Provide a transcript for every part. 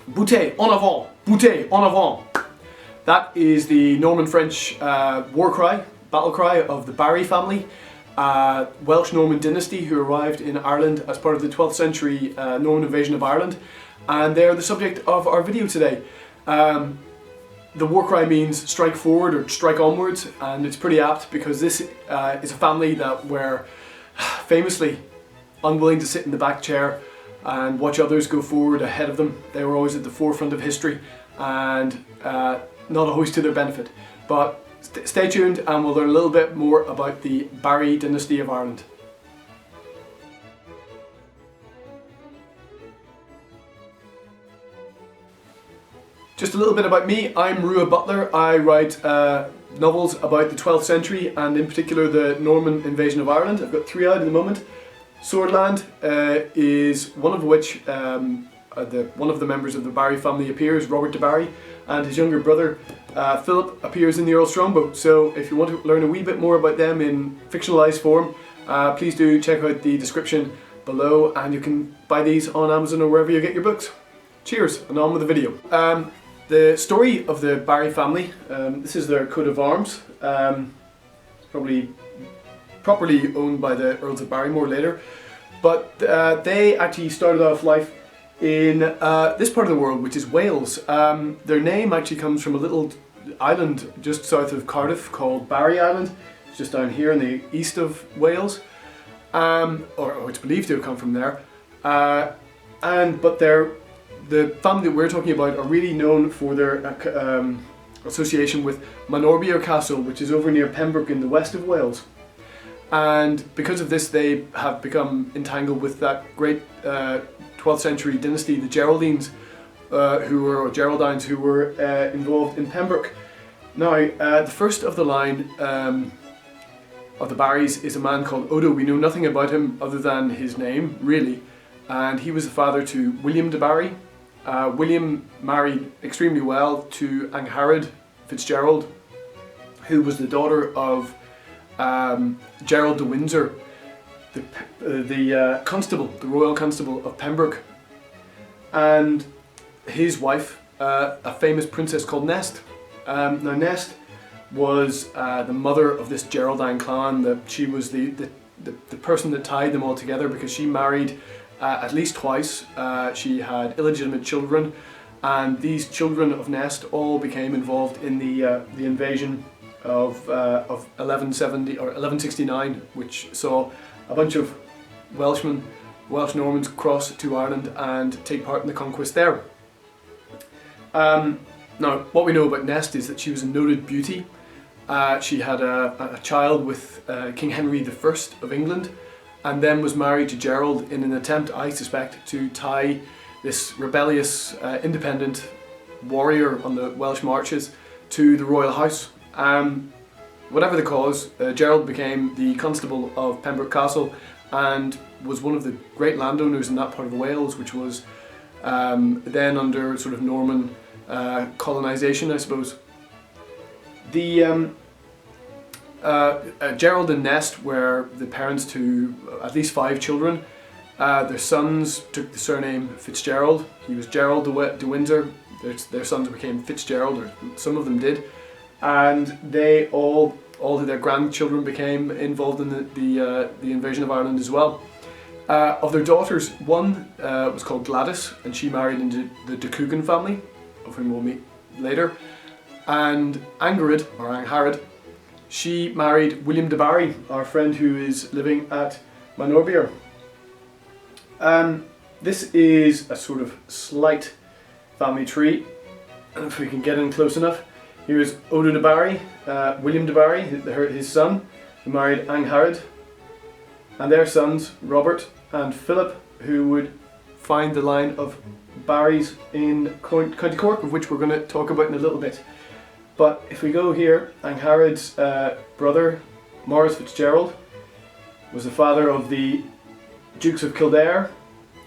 Bouteille en avant! Bouteille en avant! That is the Norman-French war cry, battle cry of the Barry family, Welsh Norman dynasty who arrived in Ireland as part of the 12th century Norman invasion of Ireland, and they're the subject of our video today. The war cry means strike forward or strike onwards, and it's pretty apt because this is a family that were famously unwilling to sit in the back chair and watch others go forward ahead of them. They were always at the forefront of history, and not always to their benefit. But stay tuned and we'll learn a little bit more about the Barry dynasty of Ireland. Just a little bit about me. I'm Ruadh Butler. I write novels about the 12th century and in particular the Norman invasion of Ireland. I've got 3 out at the moment. SWORDLAND is one of which one of the members of the Barry family appears, Robert de Barry, and his younger brother Philip appears in the EarlStrongbow. So if you want to learn a wee bit more about them in fictionalized form, please do check out the description below, and you can buy these on Amazon or wherever you get your books. Cheers, and on with the video. The story of the Barry family, this is their coat of arms. It's probably properly owned by the Earls of Barrymore later, but they actually started off life in this part of the world, which is Wales. Their name actually comes from a little island just south of Cardiff called Barry Island. It's just down here in the east of Wales, or it's believed to have come from there. But the family that we're talking about are really known for their association with mybook.to, which is over near Pembroke in the west of Wales. And because of this, they have become entangled with that great 12th century dynasty, the Geraldines, or Geraldines, who were involved in Pembroke. Now, the first of the line of the Barrys is a man called Odo. We know nothing about him other than his name, really, and he was the father to William de Barry. William married extremely well to Gerald Fitzgerald, who was the daughter of Gerald de Windsor, the constable, the royal constable of Pembroke, and his wife, a famous princess called Nest. Now Nest was the mother of this Geraldine clan. She was the person that tied them all together because she married at least twice. She had illegitimate children, and these children of Nest all became involved in the invasion of 1170 or 1169, which saw a bunch of Welsh Normans cross to Ireland and take part in the conquest there. Now, what we know about Nest is that she was a noted beauty. She had a child with King Henry I of England, and then was married to Gerald in an attempt, I suspect, to tie this rebellious independent warrior on the Welsh marches to the royal house. Whatever the cause, Gerald became the constable of Pembroke Castle and was one of the great landowners in that part of Wales, which was then under sort of Norman colonisation, I suppose. The Gerald and Nest were the parents to at least 5 children. Their sons took the surname Fitzgerald. He was Gerald de Windsor. Their sons became Fitzgerald, or some of them did, and they all of their grandchildren became involved in the invasion of Ireland as well. Of their daughters, one was called Gladys, and she married into the de Coogan family, of whom we'll meet later. And Angharad, or Angharad, she married William de Barry, our friend who is living at Manorbier. This is a sort of slight family tree, and if we can get in close enough, here's Odo de Barry, William de Barry, his son, who married Angharad, and their sons, Robert and Philip, who would find the line of Barrys in County Cork, of which we're going to talk about in a little bit. But if we go here, Angharad's brother, Maurice Fitzgerald, was the father of the Dukes of Kildare,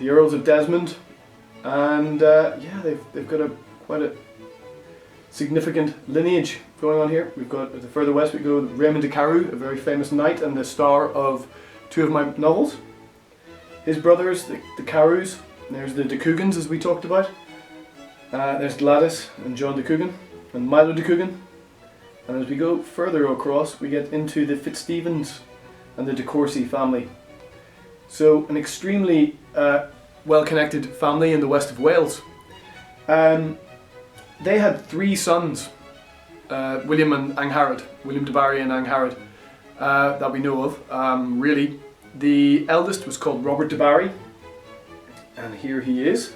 the Earls of Desmond, and yeah, they've got quite a significant lineage going on here. We've got, at the further west we go, Raymond de Carew, a very famous knight and the star of 2 of my novels. His brothers, the Carews, there's the de Coogans as we talked about, There's Gladys and John de Coogan and Milo de Coogan. And as we go further across, we get into the FitzStephens and the de Courcy family. So an extremely well-connected family in the west of Wales. They had 3 sons, William and Angharad, William de Barry and Angharad, that we know of. Really, the eldest was called Robert de Barry, and here he is,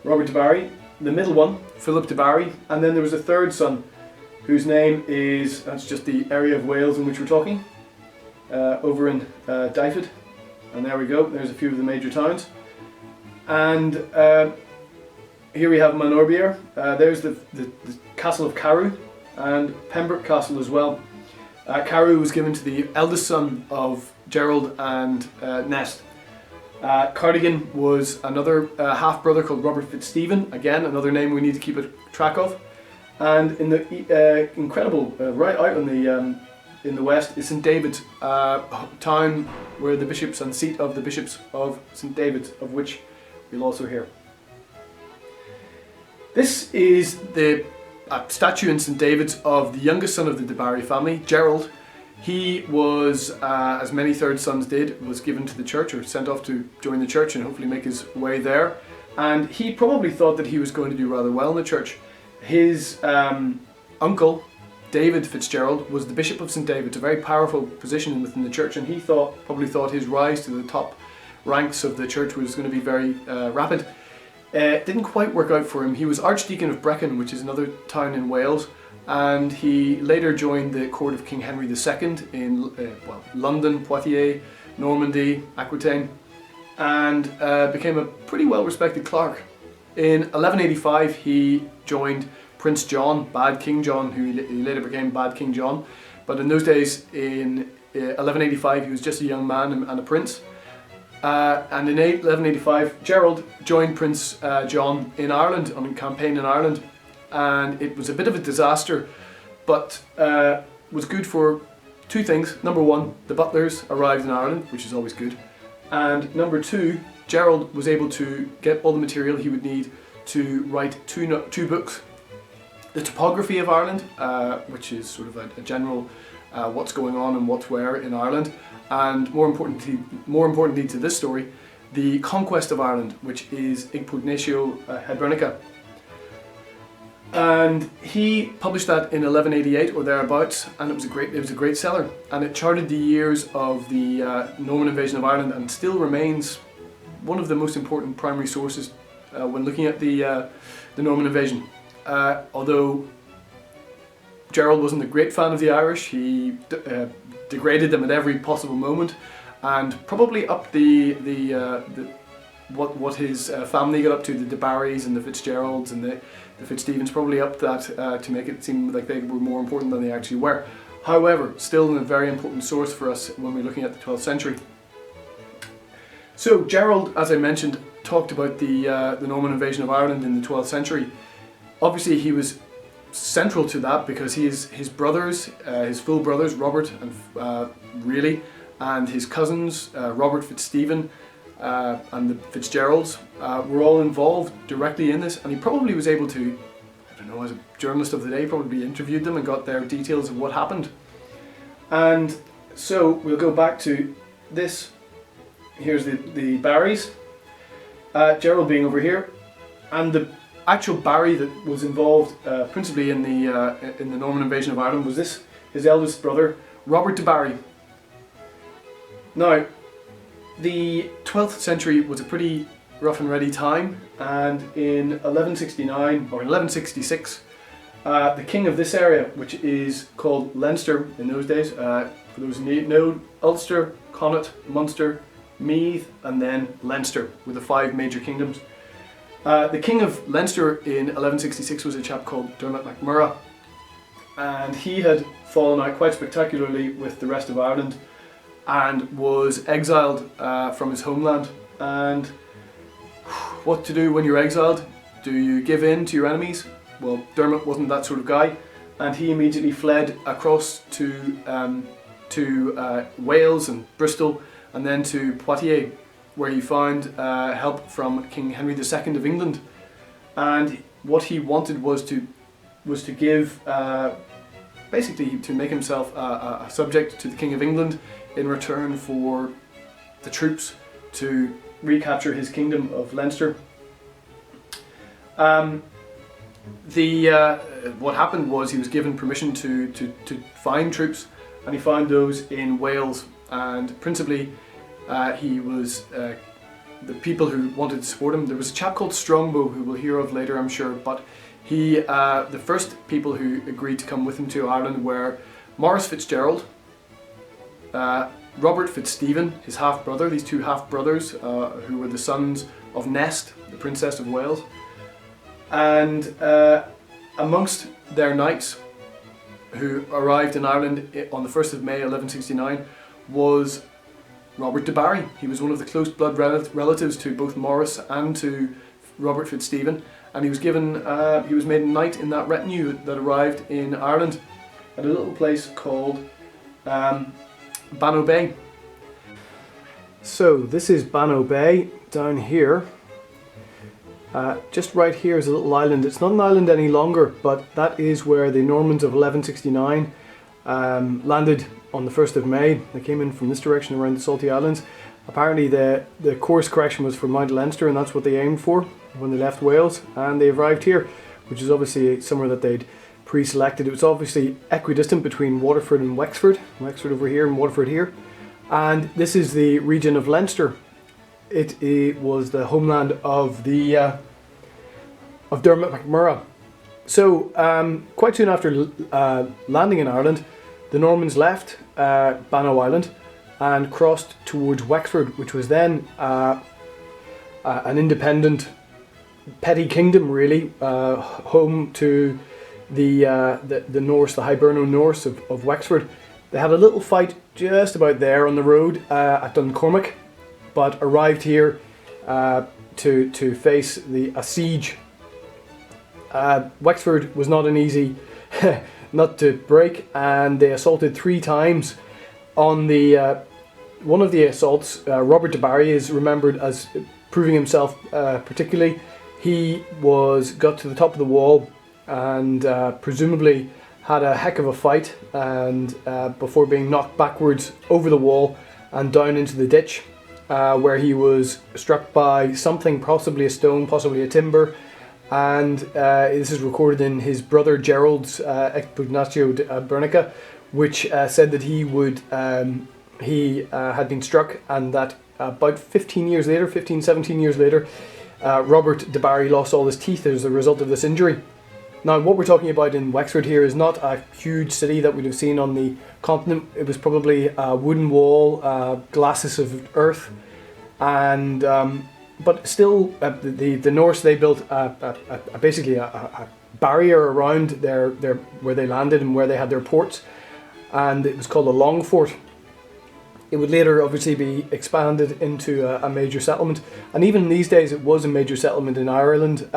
Robert de Barry. The middle one, Philip de Barry, and then there was a 3rd son, whose name is, that's just the area of Wales in which we're talking, over in Dyfed, and there we go, there's a few of the major towns. And here we have Manorbier, there's the castle of Carew, and Pembroke Castle as well. Carew was given to the eldest son of Gerald and Nest. Cardigan was another half-brother called Robert FitzStephen, again another name we need to keep track of. And in the incredible, right out in the west is St David's, town where the bishops and seat of the bishops of St David's, of which we'll also hear. This is the statue in St David's of the youngest son of the de Barry family, Gerald. He was, as many 3rd sons did, was given to the church or sent off to join the church and hopefully make his way there. And he probably thought that he was going to do rather well in the church. His uncle, David Fitzgerald, was the Bishop of St David's, a very powerful position within the church, and he probably thought his rise to the top ranks of the church was going to be very rapid. It didn't quite work out for him. He was Archdeacon of Brecon, which is another town in Wales, and he later joined the court of King Henry II in London, Poitiers, Normandy, Aquitaine, and became a pretty well-respected clerk. In 1185 he joined Prince John, Bad King John, who he later became Bad King John, but in those days, in 1185, he was just a young man and a prince. And in 1185, Gerald joined Prince John in Ireland, on a campaign in Ireland, and it was a bit of a disaster, but was good for 2 things. Number 1, the Butlers arrived in Ireland, which is always good, and number 2, Gerald was able to get all the material he would need to write two books. The Topography of Ireland, which is sort of a general what's going on and what's where in Ireland, and more importantly to this story, the Conquest of Ireland, which is Impugnatio Hebranica. And he published that in 1188 or thereabouts, and it was a great seller, and it charted the years of the Norman invasion of Ireland, and still remains one of the most important primary sources when looking at the Norman invasion. Although Gerald wasn't a great fan of the Irish, he degraded them at every possible moment, and probably upped what his family got up to, the de Barrys and the Fitzgeralds and the FitzStephens, probably upped that to make it seem like they were more important than they actually were. However, still a very important source for us when we're looking at the 12th century. So Gerald, as I mentioned, talked about the Norman invasion of Ireland in the 12th century. Obviously he was central to that because his brothers, his full brothers, Robert and really, and his cousins, Robert FitzStephen and the Fitzgeralds, were all involved directly in this, and he probably was able to, I don't know, as a journalist of the day, probably interviewed them and got their details of what happened. And so we'll go back to this. Here's the Barrys, Gerald being over here, and the actual Barry that was involved principally in the Norman invasion of Ireland was his eldest brother, Robert de Barry. Now, the 12th century was a pretty rough and ready time, and in 1169 or in 1166, the king of this area, which is called Leinster in those days, for those who know, Ulster, Connaught, Munster, Meath, and then Leinster were the 5 major kingdoms. The king of Leinster in 1166 was a chap called Dermot MacMurrough, and he had fallen out quite spectacularly with the rest of Ireland and was exiled from his homeland. And what to do when you're exiled? Do you give in to your enemies? Well, Dermot wasn't that sort of guy, and he immediately fled across to Wales and Bristol, and then to Poitiers, where he found help from King Henry II of England. and what he wanted was to give, basically to make himself a subject to the King of England in return for the troops to recapture his kingdom of Leinster. What happened was he was given permission to find troops, and he found those in Wales, and principally he was the people who wanted to support him. There was a chap called Strongbow, who we'll hear of later, I'm sure, but he, the first people who agreed to come with him to Ireland were Maurice FitzGerald, Robert FitzStephen, his half-brother, these two half-brothers who were the sons of Nest, the Princess of Wales, and amongst their knights who arrived in Ireland on the 1st of May 1169 was Robert de Barry. He was one of the close blood relatives to both Maurice and to Robert FitzStephen, and he was given, he was made a knight in that retinue that arrived in Ireland at a little place called Bannow Bay. So this is Bannow Bay down here. Just right here is a little island. It's not an island any longer, but that is where the Normans of 1169 landed on the 1st of May. They came in from this direction around the Salty Islands. Apparently the course correction was for Mount Leinster, and that's what they aimed for when they left Wales, and they arrived here, which is obviously somewhere that they'd pre-selected. It was obviously equidistant between Waterford and Wexford. Wexford over here and Waterford here. And this is the region of Leinster. It was the homeland of the of Dermot MacMurrough. So quite soon after landing in Ireland, the Normans left Bannow Island and crossed towards Wexford, which was then an independent petty kingdom, really, home to the Norse, the Hiberno Norse of Wexford. They had a little fight just about there on the road at Duncormac, but arrived here to face a siege. Wexford was not an easy nut to break, and they assaulted 3 times. On the one of the assaults, Robert de Barry is remembered as proving himself particularly. He got to the top of the wall and presumably had a heck of a fight, and before being knocked backwards over the wall and down into the ditch, where he was struck by something, possibly a stone, possibly a timber, and this is recorded in his brother Gerald's Expugnatio Bernica, which said that he had been struck, and that about 17 years later, Robert de Barry lost all his teeth as a result of this injury. Now, what we're talking about in Wexford here is not a huge city that we'd have seen on the continent. It was probably a wooden wall, glacis of earth, and but still, the Norse, they built basically a barrier around their where they landed and where they had their ports, and it was called a long fort. It would later obviously be expanded into a major settlement, and even these days it was a major settlement in Ireland.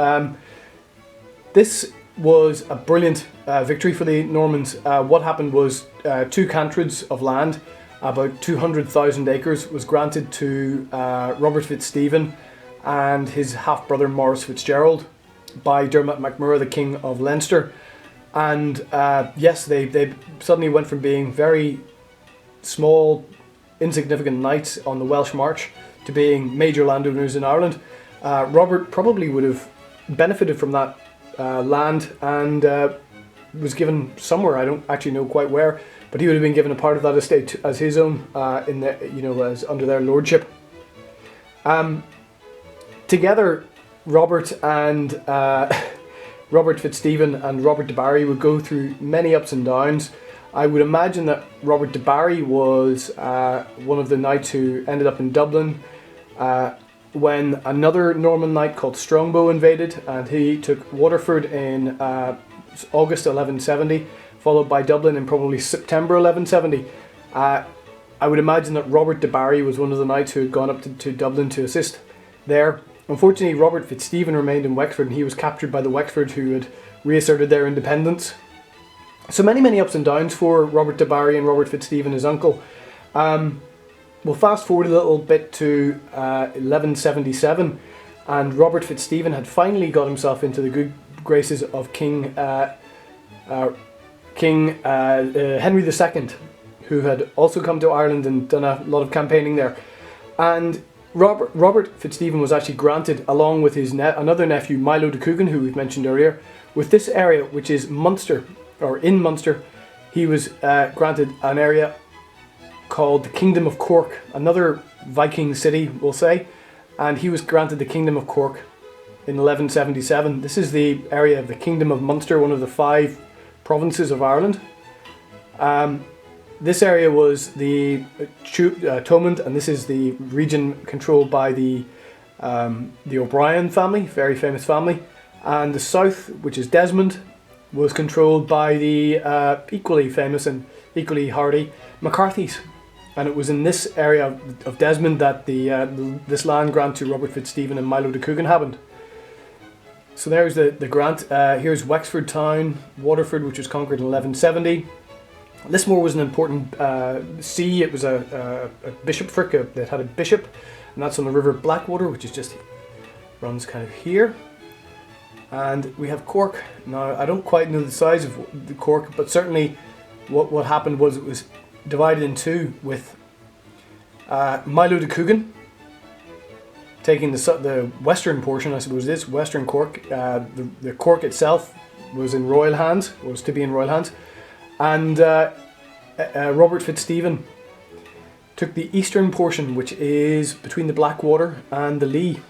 This was a brilliant victory for the Normans. What happened was 2 cantreds of land, about 200,000 acres, was granted to Robert FitzStephen and his half-brother Maurice FitzGerald by Dermot MacMurrough, the King of Leinster. And yes, they suddenly went from being very small, insignificant knights on the Welsh March to being major landowners in Ireland. Robert probably would have benefited from that land and was given somewhere, I don't actually know quite where, but he would have been given a part of that estate as his own, as under their lordship. Together, Robert FitzStephen and Robert de Barry would go through many ups and downs. I would imagine that Robert de Barry was one of the knights who ended up in Dublin when another Norman knight called Strongbow invaded, and he took Waterford in August 1170, followed by Dublin in probably September 1170. I would imagine that Robert de Barry was one of the knights who had gone up to Dublin to assist there. Unfortunately, Robert FitzStephen remained in Wexford, and he was captured by the Wexford, who had reasserted their independence. So many ups and downs for Robert de Barry and Robert FitzStephen, his uncle. We'll fast forward a little bit to 1177, and Robert FitzStephen had finally got himself into the good graces of King Henry II, who had also come to Ireland and done a lot of campaigning there. And Robert FitzStephen was actually granted, along with his another nephew, Milo de Coogan, who we've mentioned earlier, with this area, which is Munster, or in Munster. He was granted an area called the Kingdom of Cork, another Viking city, we'll say, and he was granted the Kingdom of Cork in 1177. This is the area of the Kingdom of Munster, one of the 5 provinces of Ireland. This area was the Thomond, and this is the region controlled by the O'Brien family, very famous family. And the south, which is Desmond, was controlled by the equally famous and equally hardy McCarthys. And it was in this area of Desmond that this land grant to Robert FitzStephen and Milo de Coogan happened. So there's the grant. Here's Wexford town, Waterford, which was conquered in 1170. Lismore was an important see. It was a bishopric that had a bishop, and that's on the River Blackwater, which is just runs kind of here. And we have Cork. Now, I don't quite know the size of the Cork, but certainly what happened was it was divided in two, with Milo de Coogan taking the western portion, I suppose this western Cork. The Cork itself was in royal hands, was to be in royal hands, and Robert FitzStephen took the eastern portion, which is between the Blackwater and the Lee.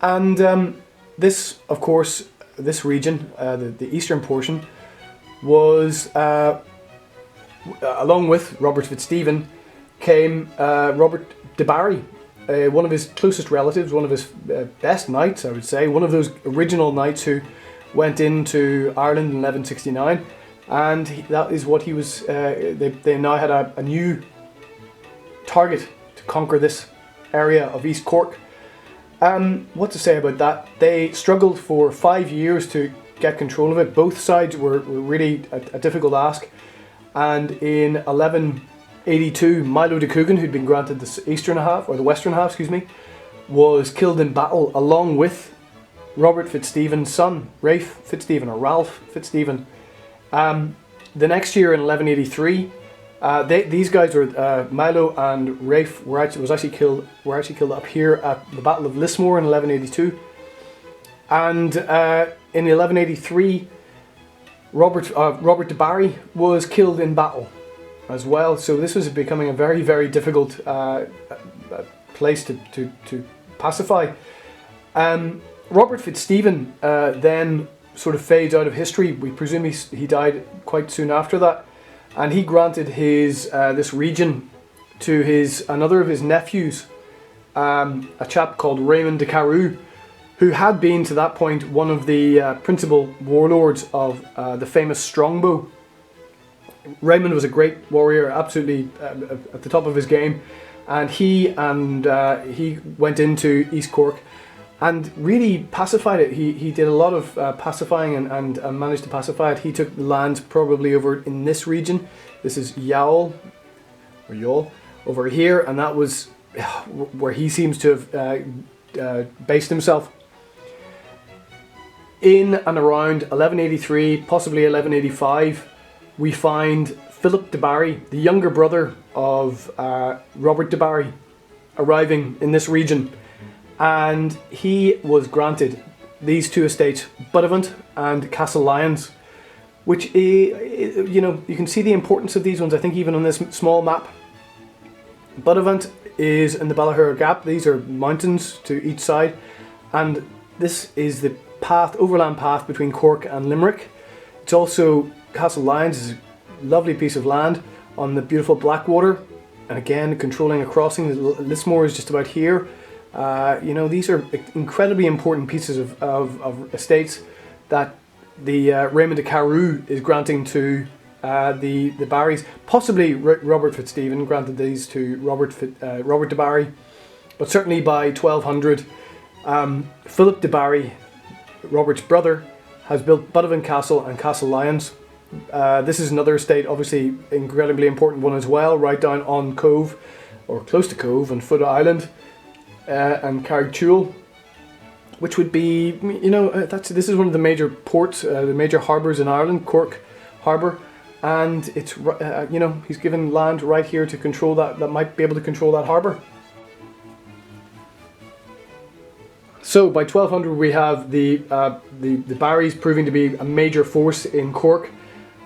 And this, of course, this region, the eastern portion, was, along with Robert FitzStephen, came Robert de Barry, one of his closest relatives, one of his best knights, I would say, one of those original knights who went into Ireland in 1169, and that is what he was. They now had a new target to conquer this area of East Cork. What to say about that? They struggled for 5 years to get control of it. Both sides were really a difficult ask, and in 1182, Milo de Coogan, who'd been granted the eastern half, or the western half, excuse me, was killed in battle along with Robert FitzStephen's son, Ralph FitzStephen, or Ralph FitzStephen. The next year in 1183, these guys were Milo and Ralph were actually killed up here at the Battle of Lismore in 1182, and in 1183, Robert de Barry was killed in battle as well. So this was becoming a very, very difficult place to pacify. Robert FitzStephen then sort of fades out of history. We presume he died quite soon after that, and he granted his this region to another of his nephews, a chap called Raymond de Carew, who had been to that point one of the principal warlords of the famous Strongbow. Raymond was a great warrior, absolutely at the top of his game, and he went into East Cork and really pacified it. He did a lot of pacifying and managed to pacify it. He took lands probably over in this region. This is Youghal over here, and that was where he seems to have based himself. In and around 1183, possibly 1185, we find Philip de Barry, the younger brother of Robert de Barry, arriving in this region. And he was granted these two estates, Buttevant and Castle Lyons, which, you can see the importance of these ones, I think, even on this small map. Buttevant is in the Ballahura Gap. These are mountains to each side, and this is the overland path between Cork and Limerick. It's also, Castle Lyons is a lovely piece of land on the beautiful Blackwater, and again, controlling a crossing. Lismore is just about here. These are incredibly important pieces of estates that the Raymond de Carew is granting to the Barrys. Possibly Robert FitzStephen granted these to Robert de Barry, but certainly by 1200, Philip de Barry, Robert's brother, has built Buttevant Castle and Castle Lyons. This is another estate, obviously incredibly important one as well, right down on Cove, or close to Cove, and Foot Island. and Carrigtwohill, which would be, you know, this is one of the major ports, the major harbours in Ireland, Cork Harbour, and it's, you know, he's given land right here to control that might be able to control that harbour. So by 1200 we have the Barrys proving to be a major force in Cork,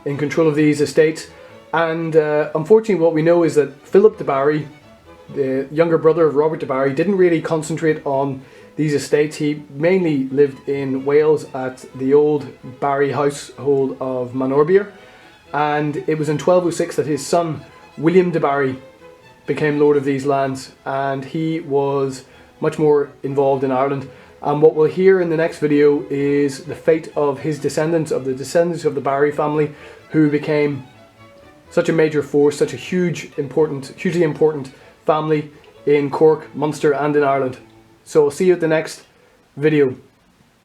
in control of these estates, and unfortunately what we know is that Philip de Barry, the younger brother of Robert de Barry, didn't really concentrate on these estates. He mainly lived in Wales at the old Barry household of Manorbier, and it was in 1206 that his son William de Barry became lord of these lands, and he was much more involved in Ireland. And what we'll hear in the next video is the fate of his descendants, of the descendants of the Barry family, who became such a major force, such a hugely important family in Cork, Munster and in Ireland. So I'll see you at the next video.